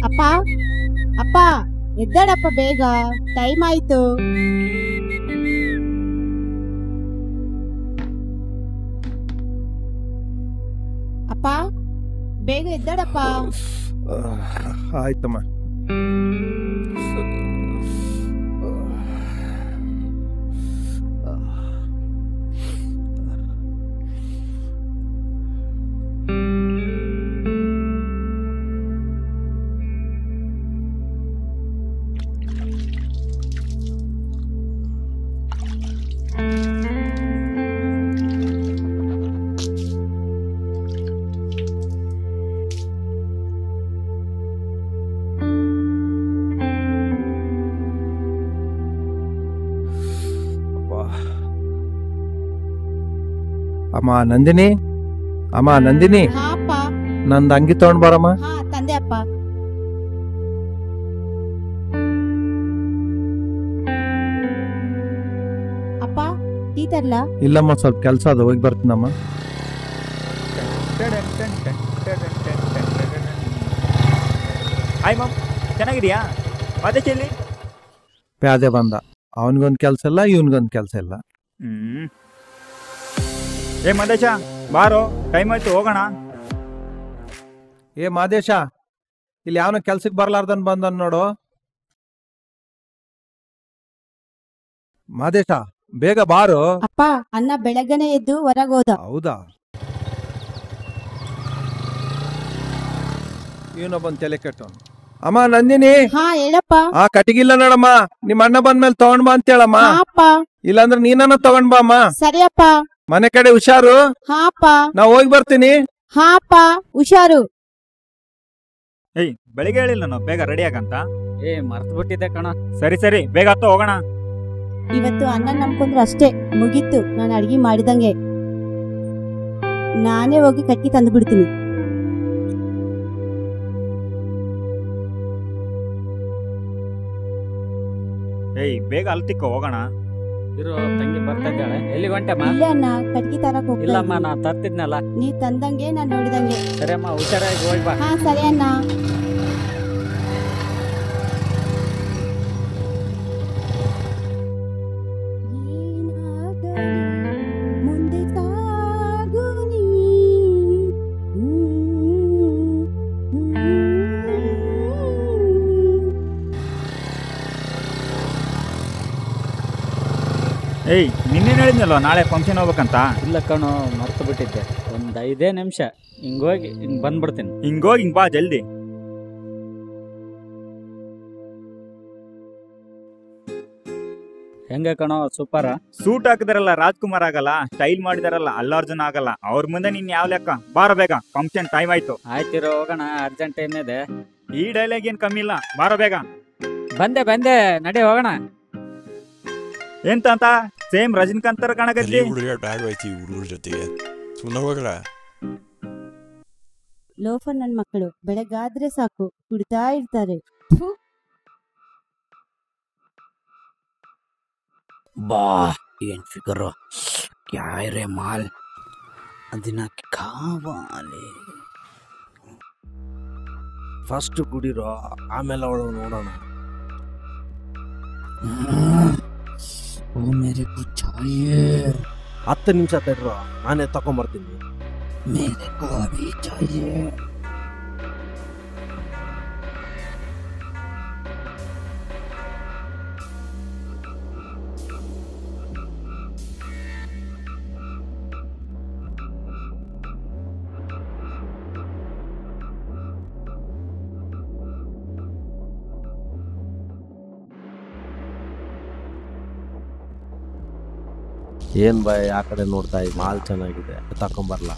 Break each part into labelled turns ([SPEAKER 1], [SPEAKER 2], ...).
[SPEAKER 1] ಅಪ್ಪ ಅಪ್ಪ ಎದ್ದಾಡಪ್ಪ ಬೇಗ, ಟೈಮ್ ಆಯ್ತು. ಅಪ್ಪ ಬೇಗ ಎದ್ದಾಡಪ್ಪ.
[SPEAKER 2] ಆಯ್ತಮ್ಮ. ಅಮ್ಮ ನಂದಿನಿ, ಅಮ್ಮ ನಂದಿನಿ,
[SPEAKER 1] ಹಾ ಅಪ್ಪ.
[SPEAKER 2] ನಂದು ಅಂಗಿ ತಗೊಂಡ್ ಬರಮ್ಮ.
[SPEAKER 1] ಹಾ ತಂದೆ ಅಪ್ಪ. ಅಪ್ಪ ಟೀ ತರ್ಲಾ?
[SPEAKER 2] ಇಲ್ಲಮ್ಮ, ಸ್ವಲ್ಪ ಕೆಲಸ ಅದು, ಹೋಗಿ ಬರ್ತೀನಮ್ಮ.
[SPEAKER 3] ಹಾಯ್ ಮಮ್, ಚೆನ್ನಾಗಿದ್ಯಾ? ಮಾದೇಶಲ್ಲಿ
[SPEAKER 2] ಪ್ಯಾದೆ ಬಂದ, ಅವನಿಗೊಂದು ಕೆಲಸ ಇಲ್ಲ, ಇವನ್ಗೊಂದು ಕೆಲಸ ಇಲ್ಲ.
[SPEAKER 3] ಏ ಮಾದೇಶ ಬಾರೋ, ಟೈಮ್ ಆಯ್ತು, ಹೋಗೋಣ.
[SPEAKER 2] ಏ ಮಾದೇಶ, ಇಲ್ಲಿ ಯಾವನ ಕೆಲ್ಸಕ್ಕೆ ಬರ್ಲಾರ್ದನ್ ಬಂದನ್ ನೋಡು. ಮಾದೇಶ ಬೇಗ ಬಾರು.
[SPEAKER 1] ಅಪ್ಪ ಅಣ್ಣ ಬೆಳಗ್ಗೆನೆ ಎದ್ದು ಹೊರಗೋದ.
[SPEAKER 2] ಹೌದಾ? ಇವನೊಬ್ಬನ್ ತಲೆ ಕೆಟ್ಟವನು. ಅಮ್ಮ ನಂದಿನಿ,
[SPEAKER 1] ಹಾ ಹೇಳಪ್ಪ.
[SPEAKER 2] ಆ ಕಟಿಗಿಲ್ಲ ನೋಡಮ್ಮ, ನಿಮ್ಮ ಅಣ್ಣ ಬಂದ್ಮೇಲೆ ತಗೊಂಡ್ ಬಾ ಅಂತ ಹೇಳಮ್ಮ.
[SPEAKER 1] ಹಾ ಅಪ್ಪ.
[SPEAKER 2] ಇಲ್ಲಾಂದ್ರೆ ನೀನನ್ನ ತಗೊಂಡ್ ಬಾ ಅಮ್ಮ.
[SPEAKER 1] ಸರಿ ಅಪ್ಪ.
[SPEAKER 2] ಮನೆ ಕಡೆ ಹುಷಾರು.
[SPEAKER 1] ಹಾ ಅಪ್ಪ.
[SPEAKER 2] ನಾ ಹೋಗಿ ಬರ್ತೀನಿ.
[SPEAKER 1] ಹಾ ಅಪ್ಪ ಹುಷಾರು.
[SPEAKER 3] ಏಯ್ ಬೆಳಿಗ್ಗೆ ಹೇಳಿಲ್ಲ ನಾನು ಬೇಗ ರೆಡಿ ಆಗಂತ.
[SPEAKER 4] ಮರ್ತು ಬಿಟ್ಟಿದ್ದೆ ಕಣ.
[SPEAKER 3] ಸರಿ ಸರಿ, ಬೇಗ ಹತ್ತು ಹೋಗೋಣ.
[SPEAKER 1] ಇವತ್ತು ಅನ್ನ ನಂಬ್ಕೊಂಡ್ರೆ ಅಷ್ಟೇ, ಮುಗೀತು ನಾನು ಅಡ್ಗೆ ಮಾಡಿದಂಗೆ. ನಾನೇ ಹೋಗಿ ಕಟ್ಟಿ ತಂದು ಬಿಡ್ತೀನಿ.
[SPEAKER 3] ಏಯ್ ಬೇಗ ಅಲ್ತಿಕ್ಕೋ, ಹೋಗೋಣ.
[SPEAKER 4] ಇರೋ ತಂಗಿ ಬರ್ತಾ ಇದ್ದಾಳೆ. ಎಲ್ಲಿ ಹೊಂಟಮ್ಮ?
[SPEAKER 1] ಇಲ್ಲೇ ಅಣ್ಣ ಕಟ್ಗಿ ತರಕ್
[SPEAKER 4] ಇಲ್ಲಮ್ಮ,
[SPEAKER 1] ಹೋಗ್ತಾ
[SPEAKER 4] ನಾ ತರ್ತಿದ್ನಲ್ಲ.
[SPEAKER 1] ನೀ ತಂದಂಗೆ ನಾನ್ ನೋಡಿದಂಗೆ.
[SPEAKER 4] ಸರಿ ಅಮ್ಮ, ಹುಷಾರಾಗಿ ಹೋಗಿ ಬಾ.
[SPEAKER 1] ಹಾ ಸರಿ ಅಣ್ಣ. ಮುಂದೆ ಸಾಗು ನೀ.
[SPEAKER 3] ಏಯ್ ನಿನ್ನೇನು ಹೇಳಿದ್ನಲ್ವ ನಾಳೆ ಫಂಕ್ಷನ್ ಹೋಗ್ಬೇಕಂತ.
[SPEAKER 4] ಇಲ್ಲ ಕಣೋ, ಮರ್ತು ಬಿಟ್ಟಿದ್ದೆ. ಒಂದು 5 ನಿಮಿಷ ಹಿಂಗೋಗಿ ಹಿಂಗ್ ಬಂದ್ಬಿಡ್ತೀನಿ.
[SPEAKER 3] ಹಿಂಗೋಗಿ ಹಿಂಗ್ ಬಾ ಜಲ್ದಿ.
[SPEAKER 4] ಹೆಂಗೆ ಕಣೋ, ಸೂಪರ?
[SPEAKER 3] ಸೂಟ್ ಹಾಕಿದಾರಲ್ಲ ರಾಜ್ಕುಮಾರ್ ಆಗಲ್ಲ, ಸ್ಟೈಲ್ ಮಾಡಿದಾರಲ್ಲ ಅಲ್ಲಾರ್ಜುನ್ ಆಗಲ್ಲ, ಅವ್ರ ಮುಂದೆ ನೀನ್ ಯಾವ ಲೆಕ್ಕ? ಬಾರ ಬೇಗ, ಫಂಕ್ಷನ್ ಟೈಮ್ ಆಯ್ತು.
[SPEAKER 4] ಆಯ್ತಿರೋ, ಹೋಗೋಣ, ಅರ್ಜೆಂಟ್ ಏನಿದೆ.
[SPEAKER 3] ಈ ಡೈಲಾಗ್ ಏನ್ ಕಮ್ಮಿ ಇಲ್ಲ, ಬಾರ ಬೇಗ.
[SPEAKER 4] ಬಂದೆ ನಡಿ ಹೋಗೋಣ.
[SPEAKER 3] ಎಂತ ಸೇಮ್ ರಜನಿಕಾಂತ್ ತರ ಕಾಣಕತ್ತಿ.
[SPEAKER 5] ಹುಡುಗರ ಬ್ಯಾಗ್ ಐತಿ ಹುಡುಗರ ಜೊತೆಗೆ ಸುಮ್ಮನೆ ಹೋಗಲ್ಲ.
[SPEAKER 1] ಲೋಫರ್ ನನ್ ಮಕ್ಕಳು ಬೆಳಗಾದ್ರೆ ಸಾಕು ಕುಡ್ತಾ ಇರ್ತಾರೆ.
[SPEAKER 6] ಬಾ ಏನ್ ಫಿಗರು, ಕ್ಯಾರೆ ಮಾಲ್ ಅದಿನ ಕಾವಾಲೆ. ಫಸ್ಟ್ ಕುಡಿರೋ, ಆಮೇಲೆ ಅವಳು ನೋಡೋಣ. ಮೇರೆ ಕೋ ಚಾಹಿಯೆ. 10 ನಿಮಿಷ ತಡ್ರೋ, ನಾನೇ ತಕೊಂಬರ್ತೀನಿ. ಮೇರೆ ಕೋ ಅಭಿ ಚಾಹಿಯೆ. ಏನ್ ಬಾಯ್ ಆ ಕಡೆ ನೋಡ್ತಾ ಇದ್, ಮಾಲ್ ಚೆನ್ನಾಗಿದೆ, ತಕೊಂಬರ್ಲ?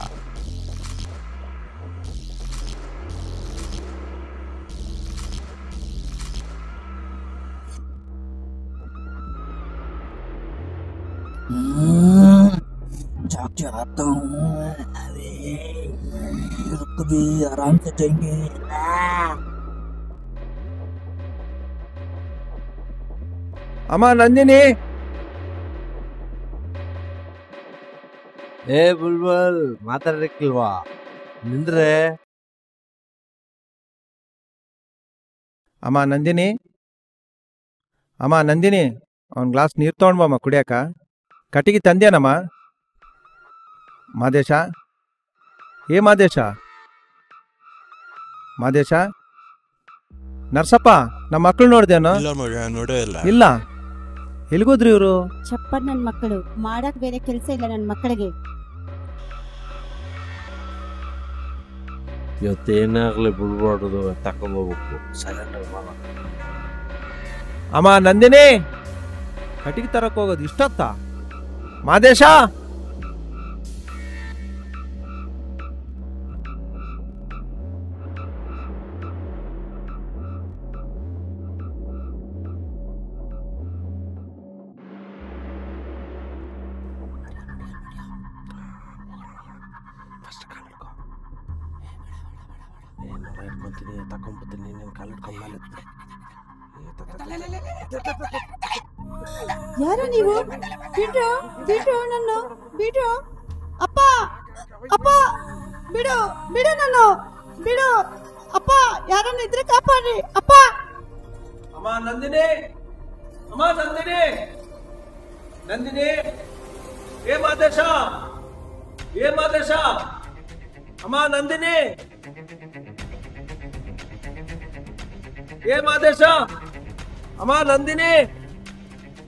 [SPEAKER 6] जाके आता हूँ, अरे रुक भी, आराम से जाएंगे.
[SPEAKER 2] ಅಮ್ಮ ನಂದಿನಿ.
[SPEAKER 6] ಏ ಬುಲ್ಬುಲ್, ಮಾತಾಡಕ್ಕಿಲ್ವಾ? ನಿಂದ್ರೆ
[SPEAKER 2] ಅಮ್ಮ ನಂದಿನಿ, ಅಮ್ಮ ನಂದಿನಿ, ಅವ್ನ ಗ್ಲಾಸ್ ನೀರು ತೊಗೊಂಡ್ಬಮ್ಮ ಕುಡಿಯಾಕ. ಕಟ್ಟಿಗೆ ತಂದೇನಮ್ಮ? ಮಾದೇಶ, ಏ ಮಾದೇಶ, ಮಾದೇಶ, ನರ್ಸಪ್ಪ, ನಮ್ಮ ಮಕ್ಕಳು ನೋಡ್ದೇನೋ?
[SPEAKER 5] ಇಲ್ಲ ಮಗ ನೋಡೇ ಇಲ್ಲ.
[SPEAKER 2] ಇಲ್ಲ, ಎಲ್ಗೋದ್ರಿ ಇವರು?
[SPEAKER 1] ಚಪ್ಪರ್ ನನ್ನ ಮಕ್ಕಳು, ಮಾಡಕ್ ಬೇರೆ ಕೆಲಸ ಇಲ್ಲ ನನ್ನ ಮಕ್ಕಳಿಗೆ.
[SPEAKER 6] ಇವತ್ತೇನಾಗ್ಲಿ ಬಿಡ್ಬಾರ್ದು, ತಕೊಂಬೋಗ್ಬೇಕು. ಸೈಲೆಂಟ್ ಆಗಿ ಮಾಡ.
[SPEAKER 2] ಅಮ್ಮ ನಂದಿನಿ, ಕಟ್ಟಿಗೆ ತರಕ್ ಹೋಗೋದು ಇಷ್ಟೊತ್ತ? ಮಾದೇಶ,
[SPEAKER 6] ತಕೊಂಬತ್ತೀನಿ, ನೀನು ಕಾಲಿಟ್ಕೊಂಡ್ ಮೇಲೆ
[SPEAKER 1] ಯಾರು ನೀವು? ಬಿಡು ಬಿಡು ನನ್ನ, ಬಿಡು. ಅಪ್ಪ ಅಪ್ಪ, ಬಿಡು ಬಿಡು ನನ್ನ, ಬಿಡು. ಅಪ್ಪ, ಯಾರನ್ನ ಇದ್ರೆ ಕಾಪಾಡ್ರಿ ಅಪ್ಪ.
[SPEAKER 2] ಅಮ್ಮ ನಂದಿನಿ, ಅಮ್ಮ ನಂದಿನಿ, ನಂದಿನಿ, ಏ ಮಾದೇಶ, ಏ ಮಾದೇಶ, ಅಮ್ಮ ನಂದಿನಿ, ಏ ಮಾದೇಶ, ಅಮ್ಮ ನಂದಿನಿ.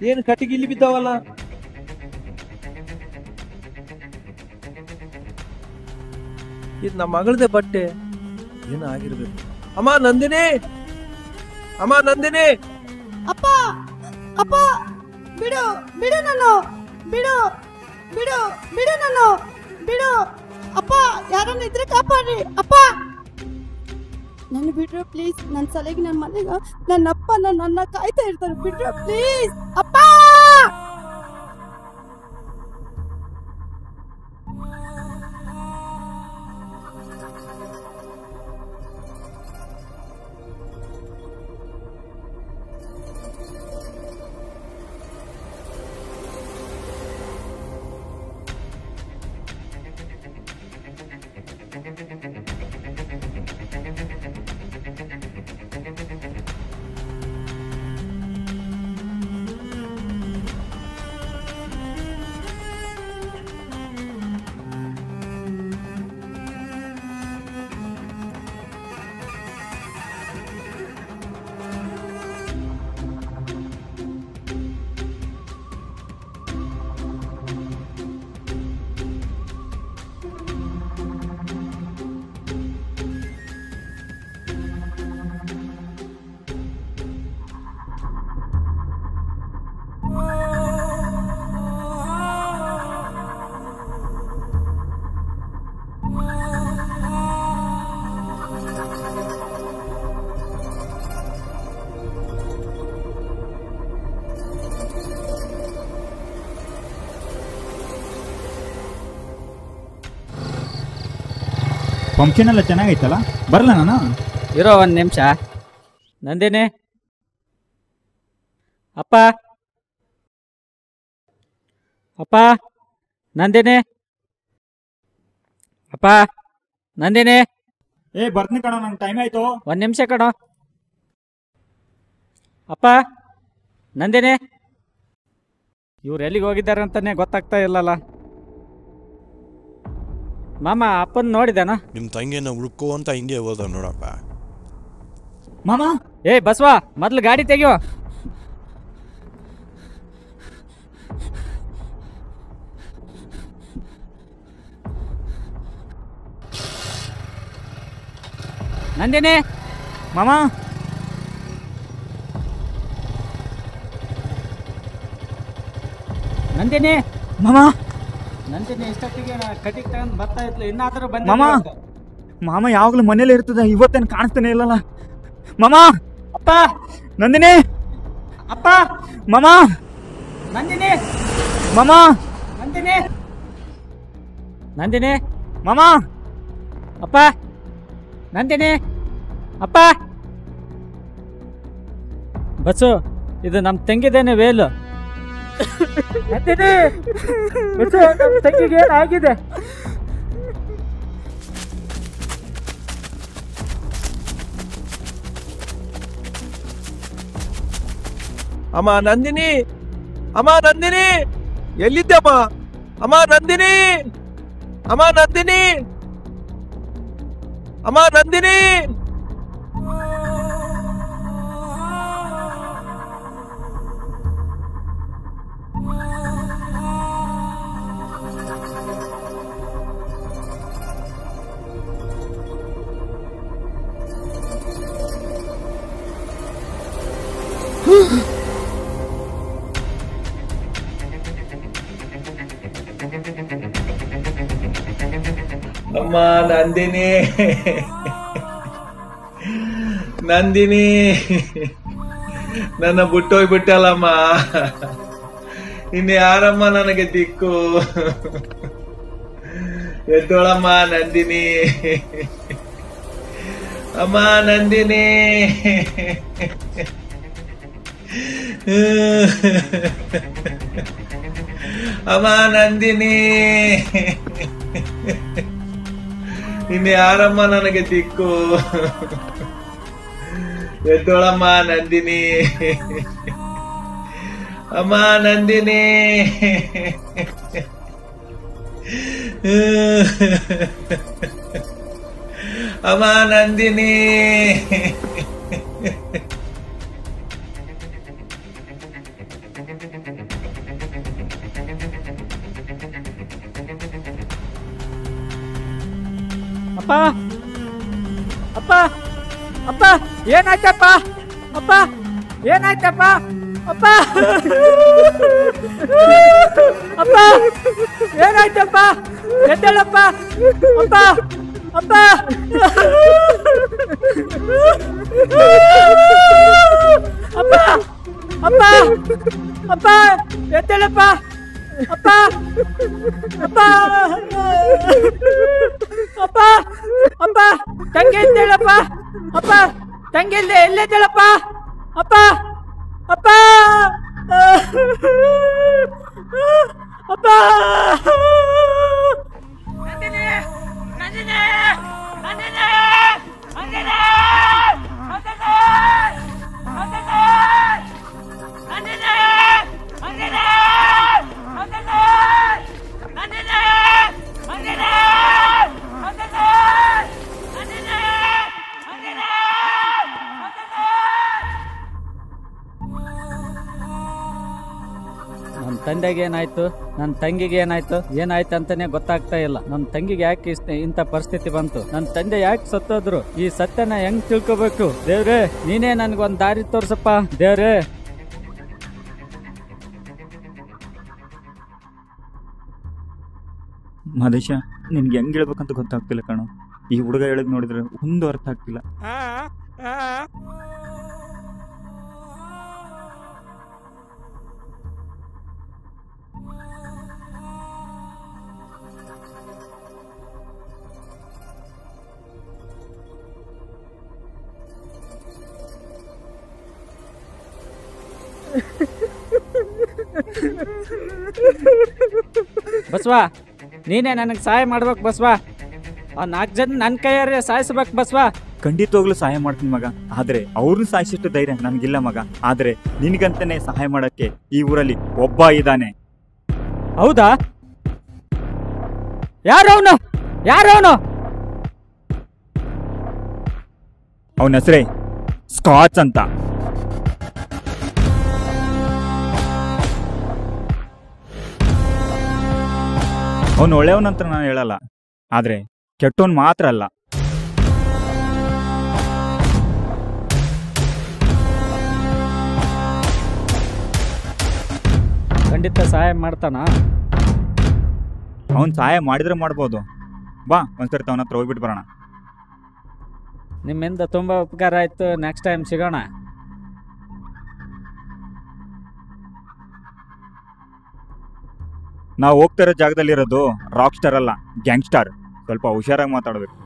[SPEAKER 2] ಏನು ಕಟ್ಟಿಗೆ ಇಲ್ಲಿ ಬಿದ್ದಾವಲ್ಲ? ಇದು ನಮ್ಮ ಮಗಳದೇ ಬಟ್ಟೆ, ಏನು ಆಗಿರ್ಬೇಕು. ಅಮ್ಮ ನಂದಿನಿ, ಅಮ್ಮ ನಂದಿನಿ.
[SPEAKER 1] ಅಪ್ಪ ಅಪ್ಪ, ಬಿಡು ಬಿಡು ನನ್ನ, ಬಿಡು ಬಿಡು ಬಿಡು ನನ್ನ, ಬಿಡು. ಅಪ್ಪ, ಯಾರನ್ನ ಇದ್ರೆ ಕಾಪಾಡ್ರಿ ಅಪ್ಪ. ನನ್ನ ಬಿಡ್ರು ಪ್ಲೀಸ್. ನನ್ನ ಸಲಗೆ ನನ್ನ ಮನೆಗ ನನ್ನ ಅಪ್ಪ ನನ್ನ ಕಾಯ್ತಾ ಇರ್ತಾರೆ. ಬಿಡ್ರು ಪ್ಲೀಸ್ ಅಪ್ಪ.
[SPEAKER 3] ಫಂಕ್ಷನ್ ಎಲ್ಲ ಚೆನ್ನಾಗೈತಲ್ಲ, ಬರಲ್ಲ ನಾನು?
[SPEAKER 4] ಇರೋ ಒಂದು ನಿಮಿಷ. ನಂದಿನಿ, ಅಪ್ಪ ಅಪ್ಪ, ನಂದಿನಿ, ಅಪ್ಪ ನಂದಿನಿ.
[SPEAKER 3] ಏ ಬರ್ತೀನಿ ಕಣೋ, ನಂಗೆ ಟೈಮ್ ಆಯ್ತು.
[SPEAKER 4] ಒಂದು ನಿಮಿಷ ಕಣೋ. ಅಪ್ಪ ನಂದಿನಿ, ಇವ್ರು ಎಲ್ಲಿಗೆ ಹೋಗಿದ್ದಾರೆ ಅಂತಾನೆ ಗೊತ್ತಾಗ್ತಾ ಇಲ್ಲಲ್ಲ. ಮಾಮ ಅಪ್ಪನ ನೋಡಿದಾನ?
[SPEAKER 5] ನಿಮ್ಮ ತಂಗಿನ ಹುಡ್ಕೋ ಅಂತ ಹಿಂಗೆ ಹೋದ ನೋಡಪ್ಪ.
[SPEAKER 3] ಮಾಮ,
[SPEAKER 4] ಏ ಬಸವ, ಮೊದ್ಲು ಗಾಡಿ ತೆಗಿಯೋ. ನಂದಿನಿ,
[SPEAKER 3] ಮಾಮ,
[SPEAKER 4] ನಂದಿನಿ,
[SPEAKER 3] ಮಾಮ,
[SPEAKER 4] ನಂದಿನಿ ಇಷ್ಟೊತ್ತಿಗೆ ಕಟಿಗೆ ತಗೊಂಡು ಬರ್ತಾ ಇದ್ಲು. ಇನ್ನಾದರೂ
[SPEAKER 3] ಮಾಮ,
[SPEAKER 4] ಬಂದ.
[SPEAKER 3] ಮಾಮ ಯಾವಾಗಲೂ ಮನೇಲಿ ಇರ್ತದೆ, ಇವತ್ತೇನು ಕಾಣಿಸ್ತಾನೆ ಇಲ್ಲಲ್ಲ. ಮಾಮ,
[SPEAKER 4] ಅಪ್ಪ
[SPEAKER 3] ನಂದಿನಿ,
[SPEAKER 4] ಅಪ್ಪ,
[SPEAKER 3] ಮಾಮ,
[SPEAKER 4] ನಂದಿನಿ,
[SPEAKER 3] ಮಾಮ,
[SPEAKER 4] ನಂದಿನಿ, ನಂದಿನಿ,
[SPEAKER 3] ಮಾಮ,
[SPEAKER 4] ಅಪ್ಪ, ನಂದಿನಿ, ಅಪ್ಪ. ಬಸ್ಸು, ಇದು ನಮ್ಮ ತಂಗಿದೇನೆ ವೇಲು. ನಂದಿನಿ, ಬಸ್ಸು, ನಮ್ಮ ತಂಗಿಗೆ ಏನಾಗಿದೆ?
[SPEAKER 2] ಅಮ್ಮ ನಂದಿನಿ, ಅಮ್ಮ ನಂದಿನಿ, ಎಲ್ಲಿದ್ದಮ್ಮ? ಅಮ್ಮ ನಂದಿನಿ, ಅಮ್ಮ ನಂದಿನಿ, ಅಮ್ಮ ನಂದಿನಿ.
[SPEAKER 7] ಅಮ್ಮ ನಂದಿನಿ, ನಂದಿನಿ, ನನ್ನ ಬಿಟ್ಟೋಗ್ಬಿಟ್ಟಲ್ಲಮ್ಮ. ಇನ್ನು ಯಾರಮ್ಮ ನನಗೆ ದಿಕ್ಕು? ಎದ್ದೋಳಮ್ಮ ನಂದಿನಿ, ಅಮ್ಮ ನಂದಿನಿ. ಅಮ್ಮ ನಂದಿನಿ, ಇನ್ನು ಯಾರಮ್ಮ ನನಗೆ ದಿಕ್ಕು? ಎದ್ದೋಳಮ್ಮ ನಂದಿನಿ, ಅಮ್ಮ ನಂದಿನಿ. ಅಮ್ಮ ನಂದಿನಿ.
[SPEAKER 4] ಅಪ್ಪ ಅಪ್ಪ ಅಪ್ಪ ಏನಾಯ್ತಪ್ಪ? ಅಪ್ಪ ಏನಾಯ್ತಪ್ಪ? ಅಪ್ಪ ಅಪ್ಪ ಏನಾಯ್ತಪ್ಪ? ಎದ್ದೇಳಪ್ಪ ಅಪ್ಪ, ಅಪ್ಪ ಅಪ್ಪ, ಅಪ್ಪ, ಅಪ್ಪ ಎದ್ದೇಳಪ್ಪ ಅಪ್ಪ, ಅಪ್ಪ, ಅಪ್ಪ, ಅಪ್ಪ ತಂಗಿ ಎದ್ದೇಳಪ್ಪ ಅಪ್ಪ, ತಂಗಿ ಎಲ್ಲಿದ್ದೇಳಪ್ಪ ಅಪ್ಪ, ಅಪ್ಪ, ಅಪ್ಪ. ನಂದಿನಿ, ನಂದಿನಿ, ನಂದಿನಿ, ನಂದಿನಿ, ನಂದಿನಿ, ನಂದಿನಿ, ನಂದಿನಿ, ನಂದಿನಿ, ನಂದಿನಿ, ನಂದಿನಿ, ನಂದಿನಿ, ನಂದಿನಿ, ನಂದಿನಿ, ನಂದಿನಿ. ನನ್ನ ತಂದೆಗೆ ಏನಾಯ್ತು, ನನ್ನ ತಂಗಿಗೆ ಏನಾಯ್ತು, ಏನಾಯ್ತು ಅಂತಾನೆ ಗೊತ್ತಾಗ್ತಾ ಇಲ್ಲ. ನನ್ನ ತಂಗಿಗೆ ಯಾಕೆ ಇಂಥ ಪರಿಸ್ಥಿತಿ ಬಂತು? ನನ್ನ ತಂದೆ ಯಾಕೆ ಸತ್ತೋದ್ರು? ಈ ಸತ್ಯನ ಹೆಂಗ್ ತಿಳ್ಕೊಬೇಕು? ದೇವ್ರೆ ನೀನೇ ನನ್ಗೊಂದ್ ದಾರಿ ತೋರ್ಸಪ್ಪ ದೇವ್ರೆ.
[SPEAKER 3] ಮಹದೇಶ, ನಿನ್ಗೆ ಹೆಂಗ್ ಹೇಳ್ಬೇಕಂತ ಗೊತ್ತಾಗ್ತಿಲ್ಲ ಕಣೋ. ಈ ಹುಡುಗ ಹೇಳದ್ ನೋಡಿದ್ರೆ ಒಂದು ಅರ್ಥ ಆಗ್ತಿಲ್ಲ.
[SPEAKER 4] ಬಸವ, ನೀನೇ ನನಗೆ ಸಹಾಯ ಮಾಡ್ಬೇಕು ಬಸವ. ಆ 4 ಜನ ನನ್ನ ಕೈಯಾರೆ ಸಾಯಿಸ್ಬೇಕು ಬಸವ.
[SPEAKER 3] ಖಂಡಿತವಾಗ್ಲೂ ಸಹಾಯ ಮಾಡ್ತೀನಿ ಮಗ, ಆದ್ರೆ ಅವ್ರನ್ನ ಸಾಯಿಸಿಷ್ಟು ಧೈರ್ಯ ನನ್ಗಿಲ್ಲ ಮಗ. ಆದ್ರೆ ನಿನ್ಗಂತಾನೆ ಸಹಾಯ ಮಾಡಕ್ಕೆ ಈ ಊರಲ್ಲಿ ಒಬ್ಬ ಇದ್ದಾನೆ.
[SPEAKER 4] ಹೌದಾ? ಯಾರವನು? ಯಾರವನು?
[SPEAKER 3] ಅವನ ಹೆಸರೇ ಸ್ಕಾಚ್ ಅಂತ. ಅವನು ಒಳ್ಳೆಯವನಂತ ನಾನು ಹೇಳಲ್ಲ, ಆದ್ರೆ ಕೆಟ್ಟವನ್ ಮಾತ್ರ ಅಲ್ಲ.
[SPEAKER 4] ಖಂಡಿತ ಸಹಾಯ ಮಾಡ್ತಾನ.
[SPEAKER 3] ಅವನ್ ಸಹಾಯ ಮಾಡಿದ್ರೆ ಮಾಡ್ಬೋದು. ಬಾ ಒಂದ್ಸರಿ ಅವನ ಹತ್ರ ಹೋಗ್ಬಿಟ್ಟು ಬರೋಣ.
[SPEAKER 4] ನಿಮ್ಮಿಂದ ತುಂಬಾ ಉಪಕಾರ ಆಯ್ತು. ನೆಕ್ಸ್ಟ್ ಟೈಮ್ ಸಿಗೋಣ.
[SPEAKER 3] ನಾವು ಹೋಗ್ತಿರೋ ಜಾಗದಲ್ಲಿರೋದು ರಾಕ್ ಸ್ಟಾರ್ ಅಲ್ಲ, ಗ್ಯಾಂಗ್ಸ್ಟಾರ್. ಸ್ವಲ್ಪ ಹುಷಾರಾಗಿ ಮಾತಾಡಬೇಕು.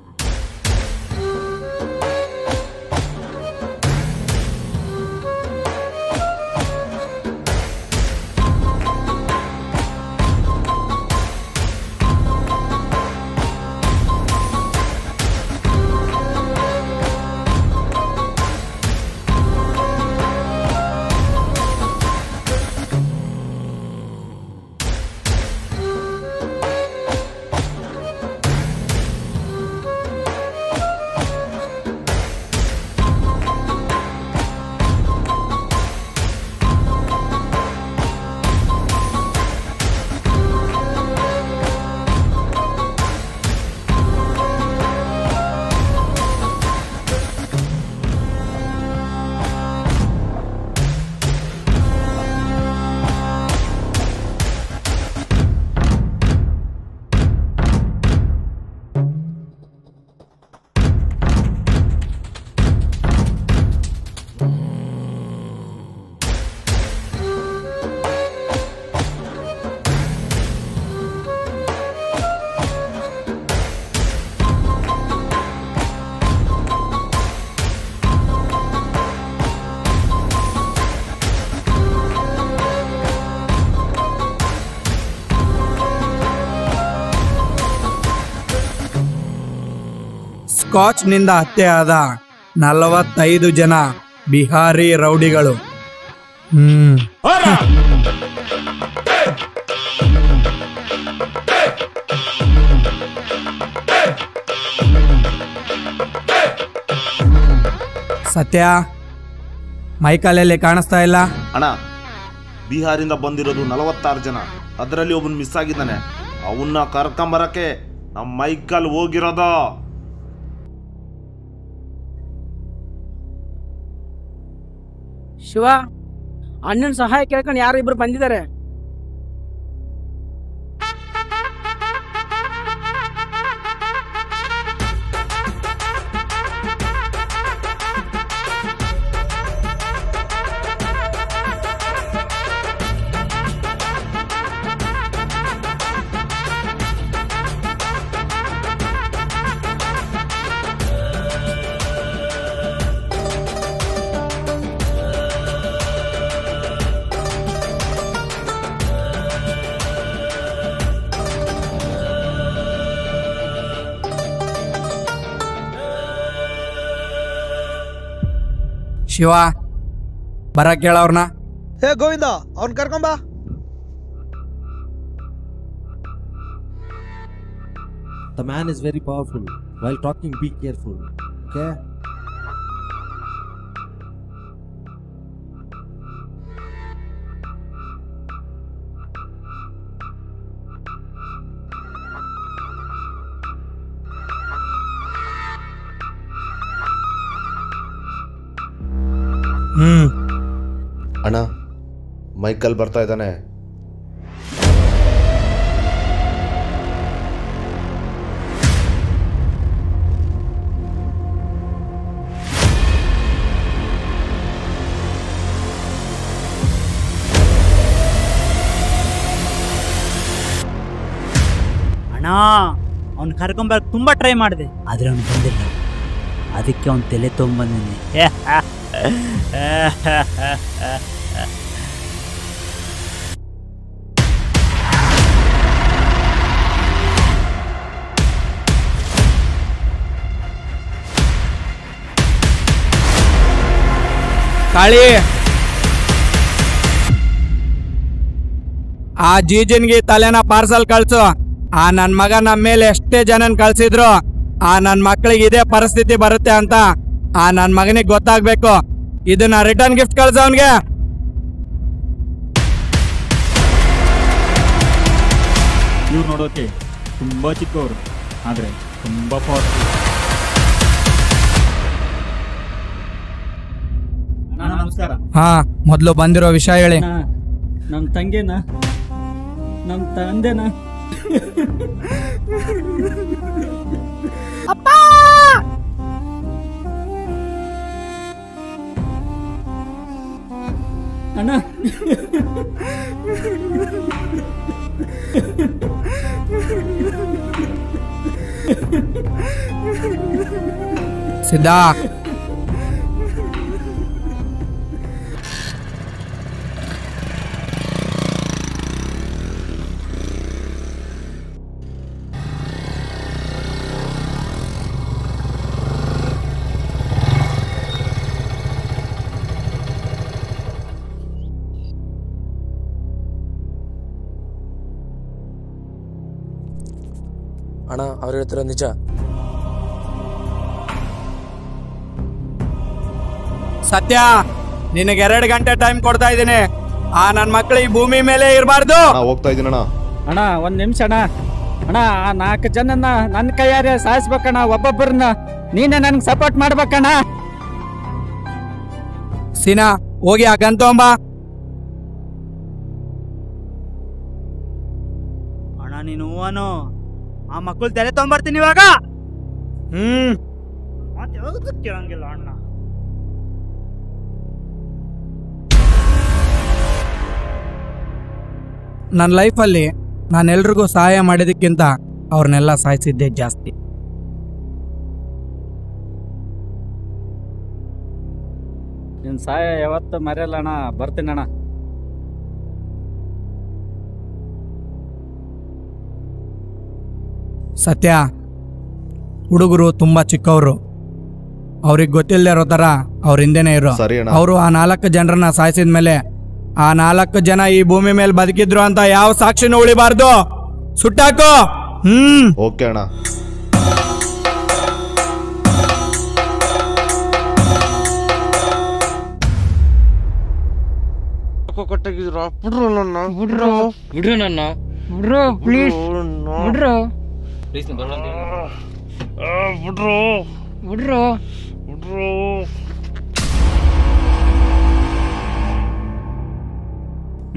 [SPEAKER 8] ಸ್ಕಾಚ್ನಿಂದ ಹತ್ಯೆಯಾದ 45 ಜನ ಬಿಹಾರಿ ರೌಡಿಗಳು. ಸತ್ಯ, ಮೈಕಲಲ್ಲಿ ಕಾಣಿಸ್ತಾ ಇಲ್ಲ
[SPEAKER 9] ಅಣ್ಣ. ಬಿಹಾರಿಂದ ಬಂದಿರೋದು 46 ಜನ, ಅದರಲ್ಲಿ ಒಬ್ಬನು ಮಿಸ್ ಆಗಿದ್ದಾನೆ. ಅವನ್ನ ಕರ್ಕೊಂಬರಕ್ಕೆ ನಮ್ಮ ಮೈಕಲ್ ಹೋಗಿರೋದು.
[SPEAKER 10] ಶಿವ, ಅಣ್ಣನ ಸಹಾಯ ಕೇಳ್ಕೊಂಡು ಯಾರು ಇಬ್ರು ಬಂದಿದ್ದಾರೆ.
[SPEAKER 8] ಶಿವ, ಬರಕ್ಕೆ ಹೇಳವ್ರನ್ನ.
[SPEAKER 6] ಹೇ ಗೋವಿಂದ, ಅವ್ನ್ ಕರ್ಕೊಂಬ. The man is very powerful. While talking, be careful. Okay?
[SPEAKER 9] ಅಣ್ಣ, ಮೈಕಲ್ ಬರ್ತಾ ಇದ್ದಾನೆ.
[SPEAKER 11] ಅಣ್ಣ, ಅವ್ನು ಕರ್ಕೊಂಬರಕ್ಕೆ ತುಂಬಾ ಟ್ರೈ ಮಾಡಿದೆ, ಆದ್ರೆ ಅವ್ನು ಬಂದಿಲ್ಲ. ಅದಕ್ಕೆ ಅವ್ನು ತಲೆ ತೊಗೊಂಬಂದಿನಿ.
[SPEAKER 8] ಕಾಳಿ, ಆ ಜೀಜನ್ಗೆ ತಲೆನ ಪಾರ್ಸಲ್ ಕಳ್ಸು. ಆ ನನ್ ಮಗ ನಮ್ಮ ಮೇಲೆ ಎಷ್ಟೇ ಜನನ್ ಕಳ್ಸಿದ್ರು ಆ ನನ್ ಮಕ್ಳಿಗೆ ಇದೇ ಪರಿಸ್ಥಿತಿ ಬರುತ್ತೆ ಅಂತ ಆ ನನ್ ಮಗನಿಗೆ ಗೊತ್ತಾಗ್ಬೇಕು. ಇದನ್ನ ರಿಟರ್ನ್ ಗಿಫ್ಟ್ ಕಳ್ಸ ಅವನ್ಗೆ.
[SPEAKER 3] ಇವ್ರು ನೋಡೋಕೆ ತುಂಬಾ ಚಿಕ್ಕವರು, ಆದ್ರೆ ತುಂಬಾ ಪವರ್ಫುಲ್. ನಮಸ್ಕಾರ.
[SPEAKER 8] ಹಾ, ಮೊದ್ಲು ಬಂದಿರೋ ವಿಷಯ ಹೇಳಿ.
[SPEAKER 4] ನಮ್ ತಂಗಿನ, ನಮ್ ತಂದೆನ
[SPEAKER 1] ಅಪ್ಪ,
[SPEAKER 4] ಅಣ್ಣ,
[SPEAKER 8] ಸಿದ್ಧಾ,
[SPEAKER 12] ಅಣ್ಣ, ಅವ್ರು ಹೇಳ್ತಿರೋ ನಿಜ.
[SPEAKER 8] ಸತ್ಯ, ನಿನಗೆ 2 ಗಂಟೆ ಟೈಮ್ ಕೊಡ್ತಾ ಇದ್ದೀನಿ. ಆ ನನ್ ಮಕ್ಳು ಈ ಭೂಮಿ ಮೇಲೆ ಇರಬಾರ್ದು.
[SPEAKER 9] ಹೋಗ್ತಾ ಇದ್ದೀನಣ್ಣ.
[SPEAKER 4] ಅಣ್ಣ, 1 ನಿಮಿಷ ಅಣ್ಣ. ಅಣ್ಣ, ಆ 4 ಜನನ್ನ ನನ್ನ ಕೈಯಾರೆ ಸಾಯಿಸ್ಬೇಕಣ್ಣ. ಒಬ್ಬೊಬ್ಬರನ್ನ ನೀನೇ ನನ್ಗೆ ಸಪೋರ್ಟ್ ಮಾಡ್ಬೇಕಣ್ಣ.
[SPEAKER 8] ಸೀನಾ, ಹೋಗಿ ಆ ಗನ್ ತಗೊಂಬ.
[SPEAKER 11] ಅಣ್ಣ, ನೀನು ಹೂವನು ಆ ಮಕ್ಕಳು ತಲೆ ತಗೊಂಬರ್ತೀನಿ ಇವಾಗ. ಮತ್ತೆ ಯಾವ್ದು ಕೇಳಂಗಿಲ್ಲ ಅಣ್ಣ.
[SPEAKER 8] ನನ್ನ ಲೈಫಲ್ಲಿ ನಾನು ಎಲ್ರಿಗೂ ಸಹಾಯ ಮಾಡಿದಕ್ಕಿಂತ ಅವ್ರನ್ನೆಲ್ಲ ಸಾಯಿಸಿದ್ದೆ ಜಾಸ್ತಿ.
[SPEAKER 4] ನಿನ್ ಸಹಾಯ ಯಾವತ್ತು ಮರೆಯಲ್ಲಣ್ಣ. ಬರ್ತೀನಣ್ಣ.
[SPEAKER 8] ಸತ್ಯ, ಹುಡುಗರು ತುಂಬ ಚಿಕ್ಕವರು. ಅವ್ರಿಗೆ ಗೊತ್ತಿಲ್ಲದೆ ಇರೋ ಥರ ಅವ್ರ ಹಿಂದೆನೇ ಇರೋ. ಅವರು ಆ 4 ಜನರನ್ನ ಸಾಯಿಸಿದ ಮೇಲೆ ಆ 4 ಜನ ಈ ಭೂಮಿ ಮೇಲೆ ಬದುಕಿದ್ರು ಅಂತ ಯಾವ ಸಾಕ್ಷಿನೂ ಉಳಿಬಾರ್ದು. ಸುಟ್ಟಾಕೋ.
[SPEAKER 9] ಓಕೆ ಅಣ್ಣ.
[SPEAKER 10] ಬಿಡ್ರು ನನ್ನ ಪ್ಲೀಸ್ ಬಿಡ್ರು ಬಿಡ್ರು.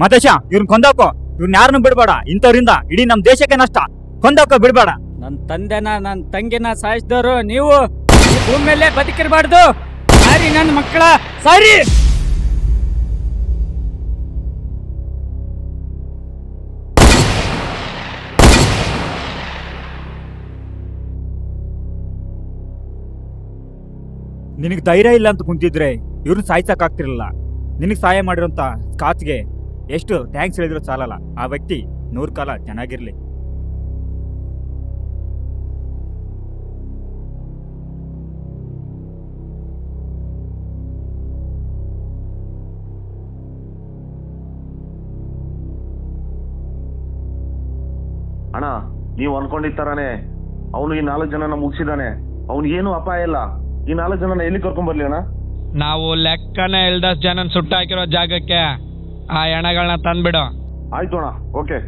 [SPEAKER 3] ಮತೇಶ ಇವ್ರನ್ನ ಕೊಂದಾಕೋ. ಇವ್ರನ್ನ ಯಾರನ್ನು ಬಿಡ್ಬೇಡ. ಇಂಥವ್ರಿಂದ ಇಡೀ ನಮ್ ದೇಶಕ್ಕೆ ನಷ್ಟ. ಕೊಂದಾಕೋ, ಬಿಡ್ಬೇಡ.
[SPEAKER 4] ನನ್ನ ತಂದೆನ ನನ್ನ ತಂಗಿನ ಸಾಯಿಸಿದವರು ನೀವು. ಈ ಭೂಮಿ ಮೇಲೆ ಬದುಕಿರಬಾರ್ದು. ಸಾರಿ ನನ್ನ ಮಕ್ಕಳ, ಸಾರಿ.
[SPEAKER 3] ನಿನಗೆ ಧೈರ್ಯ ಇಲ್ಲ ಅಂತ ಕುಂತಿದ್ರೆ ಇವ್ರನ್ನ ಸಾಯಿಸಕ್ಕಾಗ್ತಿರಲಿಲ್ಲ. ನಿನಗೆ ಸಹಾಯ ಮಾಡಿರೋಂಥ ಸ್ಕಾಚ್ಗೆ ಎಷ್ಟು ಥ್ಯಾಂಕ್ಸ್ ಹೇಳಿದ್ರು ಸಾಲಲ್ಲ. ಆ ವ್ಯಕ್ತಿ 100 ಕಾಲ ಚೆನ್ನಾಗಿರ್ಲಿ.
[SPEAKER 9] ಅಣ್ಣ, ನೀವು ಅನ್ಕೊಂಡಿರ್ತಾರಾನೆ ಅವನು ಈ 4 ಜನನ ಮುಗಿಸಿದಾನೆ. ಅವನಿಗೇನು ಅಪಾಯ ಇಲ್ಲ. ಈ 4 ಜನನ ಎಲ್ಲಿ ಕರ್ಕೊಂಡ್ ಬರ್ಲಿ ಅಣ್ಣ?
[SPEAKER 8] ನಾವು ಲೆಕ್ಕನೇ ಇಲ್ದಷ್ಟು ಜನನ್ ಸುಟ್ಟಾಕಿರೋ ಜಾಗಕ್ಕೆ ಆ ಹೆಣಗಳನ್ನ ತಂದ್ಬಿಡು.
[SPEAKER 9] ಆಯ್ತು ಅಣ್ಣ, ಓಕೆ.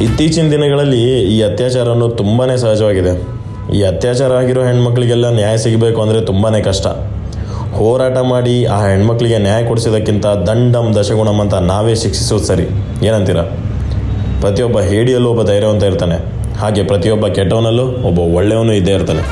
[SPEAKER 12] ಇತ್ತೀಚಿನ ದಿನಗಳಲ್ಲಿ ಈ ಅತ್ಯಾಚಾರವನ್ನು ತುಂಬಾ ಸಹಜವಾಗಿದೆ. ಈ ಅತ್ಯಾಚಾರ ಆಗಿರೋ ಹೆಣ್ಮಕ್ಳಿಗೆಲ್ಲ ನ್ಯಾಯ ಸಿಗಬೇಕು ಅಂದರೆ ತುಂಬಾ ಕಷ್ಟ. ಹೋರಾಟ ಮಾಡಿ ಆ ಹೆಣ್ಮಕ್ಳಿಗೆ ನ್ಯಾಯ ಕೊಡಿಸೋದಕ್ಕಿಂತ ದಂಡಂ ದಶಗುಣಂ ಅಂತ ನಾವೇ ಶಿಕ್ಷಿಸೋದು ಸರಿ. ಏನಂತೀರ? ಪ್ರತಿಯೊಬ್ಬ ಹೇಡಿಯಲ್ಲೂ ಒಬ್ಬ ಧೈರ್ಯವಂತ ಇರ್ತಾನೆ. ಹಾಗೆ ಪ್ರತಿಯೊಬ್ಬ ಕೆಟ್ಟವನಲ್ಲೂ ಒಬ್ಬ ಒಳ್ಳೆಯವನು ಇದ್ದೇ ಇರ್ತಾನೆ.